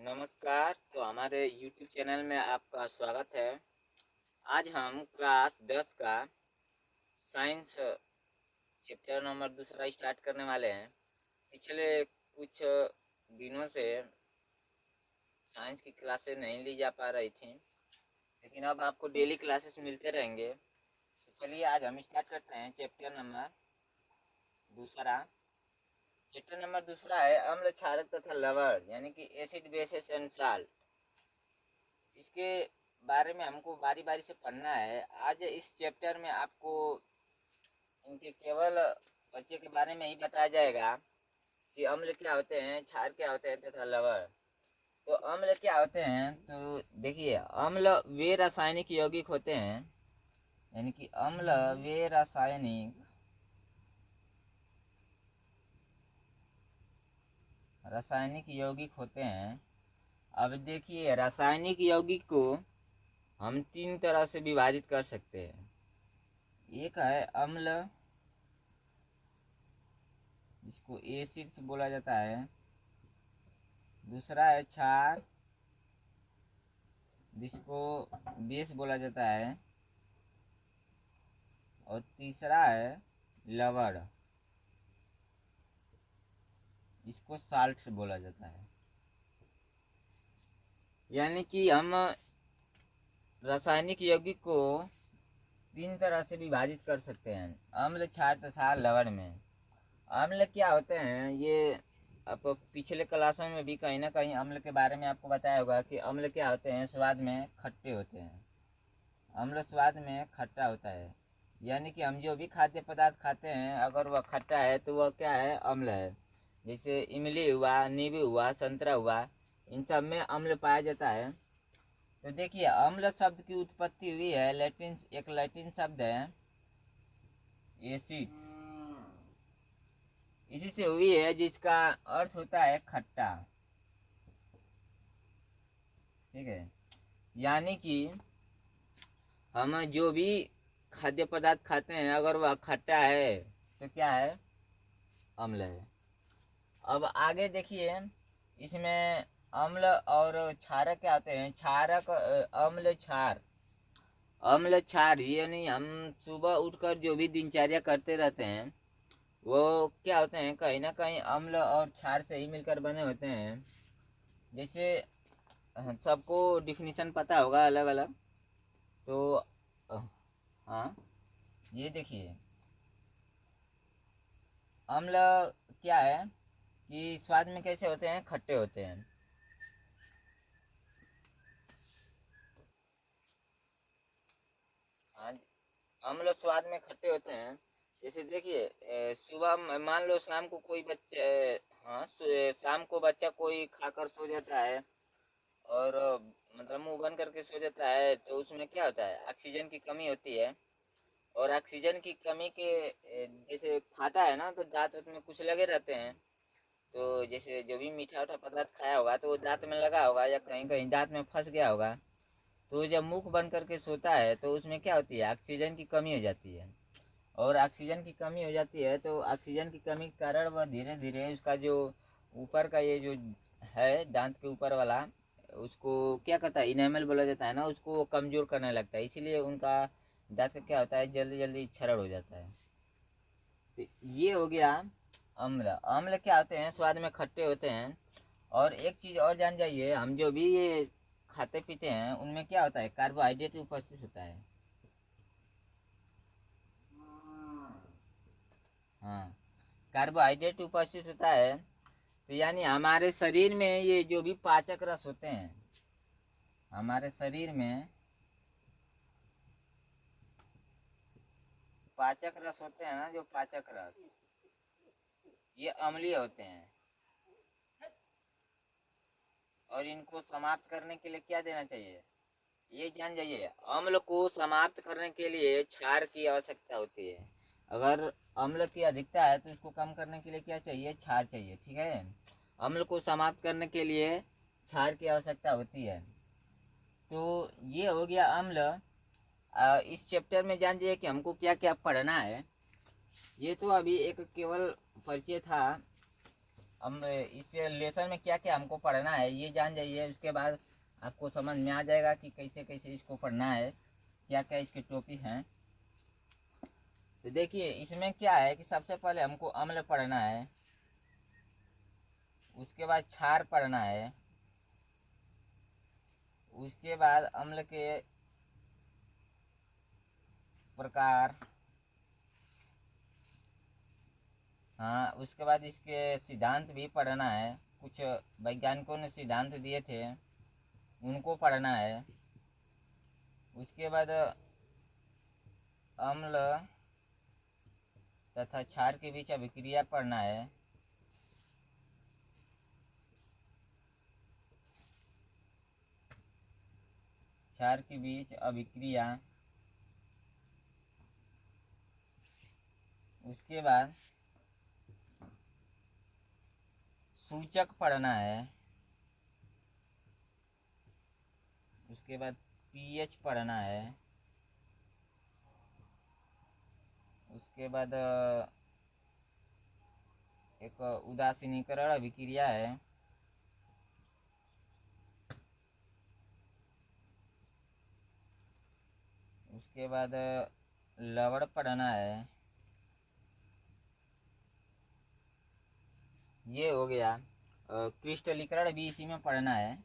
नमस्कार। तो हमारे YouTube चैनल में आपका स्वागत है। आज हम क्लास 10 का साइंस चैप्टर नंबर दूसरा स्टार्ट करने वाले हैं। पिछले कुछ दिनों से साइंस की क्लासेस नहीं ली जा पा रही थी, लेकिन अब आपको डेली क्लासेस मिलते रहेंगे। तो चलिए आज हम स्टार्ट करते हैं चैप्टर नंबर दूसरा। चैप्टर नंबर दूसरा है अम्ल, क्षारक तथा लवण, यानी कि एसिड, बेसिस एंड साल्ट। इसके बारे में हमको बारी बारी से पढ़ना है। आज इस चैप्टर में आपको इनके केवल परिचय के बारे में ही बताया जाएगा कि अम्ल क्या होते हैं, क्षार क्या होते हैं तथा लवण। तो अम्ल क्या होते हैं, तो देखिए, अम्ल वे रासायनिक यौगिक होते हैं, यानी कि अम्ल वे रासायनिक यौगिक होते हैं। अब देखिए, रासायनिक यौगिक को हम तीन तरह से विभाजित कर सकते हैं। एक है अम्ल, जिसको एसिड्स बोला जाता है। दूसरा है क्षार, जिसको बेस बोला जाता है। और तीसरा है लवण, इसको साल्ट बोला जाता है। यानी कि हम रासायनिक यौगिक को तीन तरह से विभाजित कर सकते हैं, अम्ल, क्षार तथा लवण में। अम्ल क्या होते हैं, ये आप पिछले क्लासों में भी कहीं ना कहीं अम्ल के बारे में आपको बताया होगा कि अम्ल क्या होते हैं, स्वाद में खट्टे होते हैं। अम्ल स्वाद में खट्टा होता है, यानी कि हम जो भी खाद्य पदार्थ खाते हैं अगर वह खट्टा है तो वह क्या है, अम्ल है। जैसे इमली हुआ, नींबू हुआ, संतरा हुआ, इन सब में अम्ल पाया जाता है। तो देखिए, अम्ल शब्द की उत्पत्ति हुई है एक लैटिन शब्द है एसिड, इसी से हुई है, जिसका अर्थ होता है खट्टा। ठीक है, यानी कि हम जो भी खाद्य पदार्थ खाते हैं अगर वह खट्टा है तो क्या है, अम्ल है। अब आगे देखिए, इसमें अम्ल और क्षारक क्या होते हैं। क्षारक, अम्ल, क्षार। अम्ल, क्षार यानी हम सुबह उठकर जो भी दिनचर्या करते रहते हैं वो क्या होते हैं, कहीं ना कहीं अम्ल और क्षार से ही मिलकर बने होते हैं। जैसे सबको डिफिनीशन पता होगा अलग अलग। तो हाँ, ये देखिए, अम्ल क्या है कि स्वाद में कैसे होते हैं, खट्टे होते हैं। हाँ, अम्ल स्वाद में खट्टे होते हैं। जैसे देखिए, सुबह मान लो शाम को कोई बच्चा, हाँ, शाम को बच्चा कोई खाकर सो जाता है और मतलब मुंह बंद करके सो जाता है, तो उसमें क्या होता है, ऑक्सीजन की कमी होती है। और ऑक्सीजन की कमी के जैसे खाता है ना तो दांत में कुछ लगे रहते हैं। तो जैसे जो भी मीठा उठा पदार्थ खाया होगा तो वो दांत में लगा होगा या कहीं कहीं दांत में फंस गया होगा। तो जब मुख बंद करके सोता है तो उसमें क्या होती है, ऑक्सीजन की कमी हो जाती है। और ऑक्सीजन की कमी हो जाती है तो ऑक्सीजन की कमी के कारण वह धीरे धीरे उसका जो ऊपर का ये जो है दांत के ऊपर वाला, उसको क्या करता है, इनेमल बोला जाता है ना, उसको वो कमज़ोर करने लगता है। इसीलिए उनका दांत का क्या होता है, जल्दी जल्दी क्षरण हो जाता है। तो ये हो गया अम्ल। अम्ल क्या होते हैं, स्वाद में खट्टे होते हैं। और एक चीज़ और जान जाइए, हम जो भी ये खाते पीते हैं उनमें क्या होता है, कार्बोहाइड्रेट उपस्थित होता है। हाँ, कार्बोहाइड्रेट उपस्थित होता है। तो यानी हमारे शरीर में ये जो भी पाचक रस होते हैं, हमारे शरीर में पाचक रस होते हैं ना, जो पाचक रस, ये अम्लीय होते हैं। और इनको समाप्त करने के लिए क्या देना चाहिए, ये जान जाइए, अम्ल को समाप्त करने के लिए क्षार की आवश्यकता होती है। अगर अम्ल की अधिकता है तो इसको कम करने के लिए क्या चाहिए, क्षार चाहिए। ठीक है, अम्ल को समाप्त करने के लिए क्षार की आवश्यकता होती है। तो ये हो गया अम्ल। इस चैप्टर में जान जाइए कि हमको क्या क्या पढ़ना है। ये तो अभी एक केवल परिचय था हम इस लेसन में क्या क्या हमको पढ़ना है ये जान जाइए, उसके बाद आपको समझ में आ जाएगा कि कैसे कैसे इसको पढ़ना है, क्या क्या इसके टॉपिक हैं। तो देखिए इसमें क्या है कि सबसे पहले हमको अम्ल पढ़ना है, उसके बाद क्षार पढ़ना है, उसके बाद अम्ल के प्रकार, हाँ उसके बाद इसके सिद्धांत भी पढ़ना है, कुछ वैज्ञानिकों ने सिद्धांत दिए थे उनको पढ़ना है। उसके बाद अम्ल तथा क्षार के बीच अभिक्रिया पढ़ना है। क्षार के बीच अभिक्रिया, उसके बाद सूचक पढ़ना है, उसके बाद पीएच पढ़ना है, उसके बाद एक उदासीनीकरण अभिक्रिया है, उसके बाद लवण पढ़ना है। ये हो गया। क्रिस्टलीकरण भी इसी में पढ़ना है।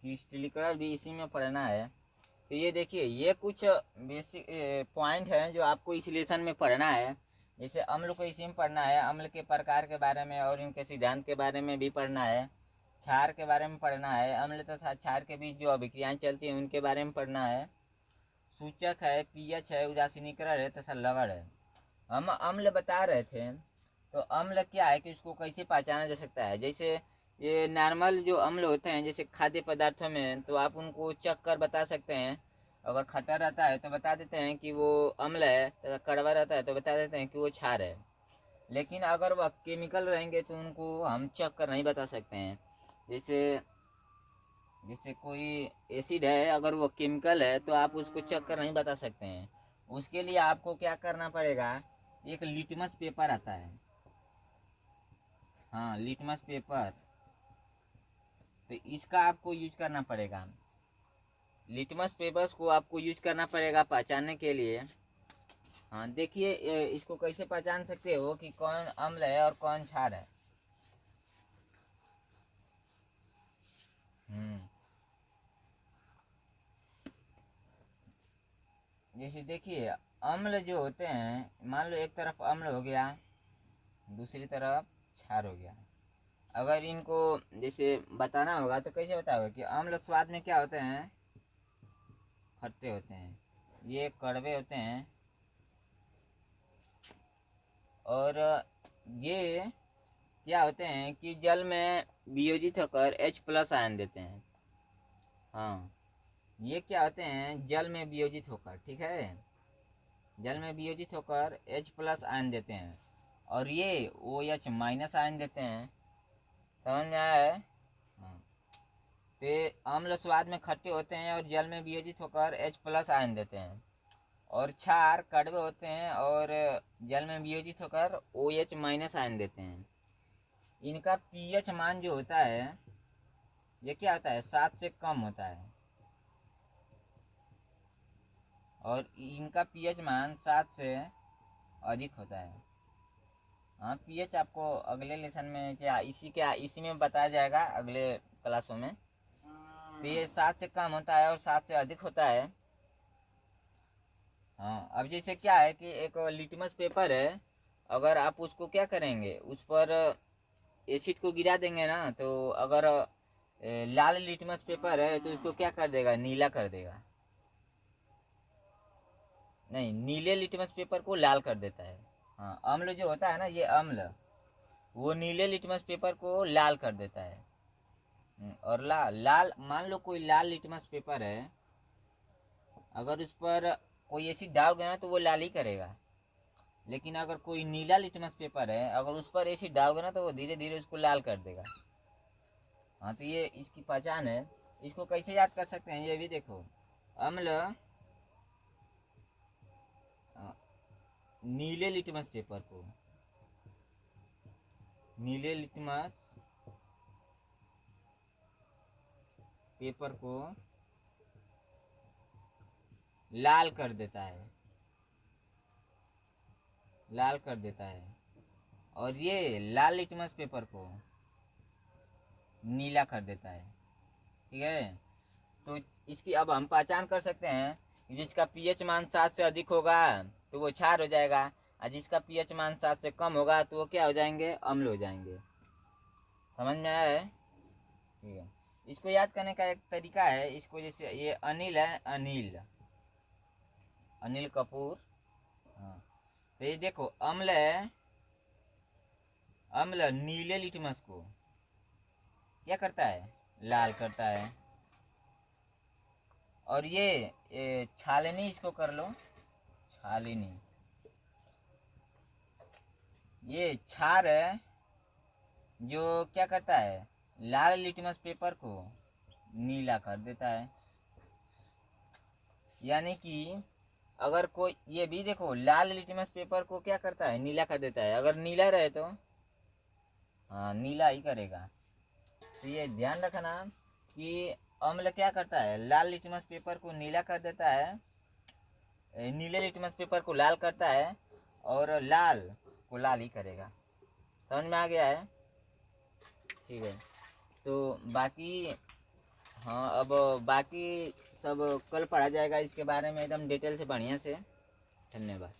क्रिस्टलीकरण भी इसी में पढ़ना है। तो ये देखिए ये कुछ बेसिक पॉइंट हैं जो आपको इस लेसन में पढ़ना है। जैसे अम्ल को इसी में पढ़ना है, अम्ल के प्रकार के बारे में और इनके सिद्धांत के बारे में भी पढ़ना है। क्षार के बारे में पढ़ना है, अम्ल तथा क्षार के बीच जो अभिक्रियाएं चलती हैं उनके बारे में पढ़ना है। सूचक है, पीएच है, उदासीनीकरण है तथा लवण है। हम अम्ल बता रहे थे, तो अम्ल क्या है कि उसको कैसे पहचाना जा सकता है। जैसे ये नॉर्मल जो अम्ल होते हैं जैसे खाद्य पदार्थों में, तो आप उनको चख कर बता सकते हैं। अगर खट्टा रहता है तो बता देते हैं कि वो अम्ल है, तथा कड़वा रहता है तो बता देते हैं कि वो क्षार है। लेकिन अगर वह केमिकल रहेंगे तो उनको हम चख कर नहीं बता सकते हैं। जैसे जैसे कोई एसिड है, अगर वो केमिकल है तो आप उसको चख कर नहीं बता सकते हैं। उसके लिए आपको क्या करना पड़ेगा, एक लिटमस पेपर आता है, हाँ लिटमस पेपर, तो इसका आपको यूज करना पड़ेगा। लिटमस पेपर्स को आपको यूज करना पड़ेगा पहचानने के लिए। हाँ देखिए इसको कैसे पहचान सकते हो कि कौन अम्ल है और कौन क्षार है। जैसे देखिए अम्ल जो होते हैं, मान लो एक तरफ अम्ल हो गया, दूसरी तरफ क्षार हो गया। अगर इनको जैसे बताना होगा तो कैसे बताओगे कि अम्ल स्वाद में क्या होते हैं, खट्टे होते हैं, ये कड़वे होते हैं, और ये क्या होते हैं कि जल में वियोजित होकर H+ आयन देते हैं। हाँ ये क्या होते हैं, जल में वियोजित होकर, ठीक है, जल में वियोजित होकर H+ आयन देते हैं, और ये OH- आयन देते हैं। समझ में आया है। हाँ। तो अम्ल स्वाद में खट्टे होते हैं और जल में वियोजित होकर H+ आयन देते हैं, और क्षार कड़वे होते हैं और जल में वियोजित होकर OH- आयन देते हैं। इनका पीएच मान जो होता है ये क्या होता है, 7 से कम होता है, और इनका पीएच मान 7 से अधिक होता है। हाँ पीएच आपको अगले लेसन में क्या इसी में बताया जाएगा अगले क्लासों में। तो ये 7 से कम होता है और 7 से अधिक होता है। हाँ अब जैसे क्या है कि एक लिटमस पेपर है, अगर आप उसको क्या करेंगे, उस पर एसिड को गिरा देंगे ना, तो अगर लाल लिटमस पेपर है तो उसको क्या कर देगा, नीला कर देगा। नहीं, नीले लिटमस पेपर को लाल कर देता है। हाँ अम्ल जो होता है ना, ये अम्ल वो नीले लिटमस पेपर को लाल कर देता है। और लाल लाल मान लो कोई लाल लिटमस पेपर है, अगर उस पर कोई एसिड डालोगे ना तो वो लाल ही करेगा। लेकिन अगर कोई नीला लिटमस पेपर है, अगर उस पर एसिड डालोगे ना तो वो धीरे धीरे उसको लाल कर देगा। हाँ तो ये इसकी पहचान है। इसको कैसे याद कर सकते हैं, ये भी देखो, अम्ल नीले लिटमस पेपर को, नीले लिटमस पेपर को लाल कर देता है, लाल कर देता है, और ये लाल लिटमस पेपर को नीला कर देता है। ठीक है, तो इसकी अब हम पहचान कर सकते हैं कि जिसका पीएच मान 7 से अधिक होगा तो वो क्षार हो जाएगा, और जिसका पीएच मान 7 से कम होगा तो वो क्या हो जाएंगे, अम्ल हो जाएंगे। समझ में आया है? ठीक है, इसको याद करने का एक तरीका है, इसको जैसे ये अनिल है, अनिल, अनिल कपूर। हाँ, तो ये देखो अम्ल है, अम्ल नीले लिटमस को क्या करता है, लाल करता है। और ये छालनी, इसको कर लो छालनी, ये क्षार है जो क्या करता है, लाल लिटमस पेपर को नीला कर देता है। यानी कि अगर कोई, ये भी देखो लाल लिटमस पेपर को क्या करता है, नीला कर देता है। अगर नीला रहे तो हाँ नीला ही करेगा। तो ये ध्यान रखना कि अम्ल क्या करता है, लाल लिटमस पेपर को नीला कर देता है, नीले लिटमस पेपर को लाल करता है, और लाल को लाल ही करेगा। समझ में आ गया है? ठीक है, तो बाकी, हाँ अब बाकी सब कल पढ़ा जाएगा इसके बारे में एकदम डिटेल से, बढ़िया से। धन्यवाद।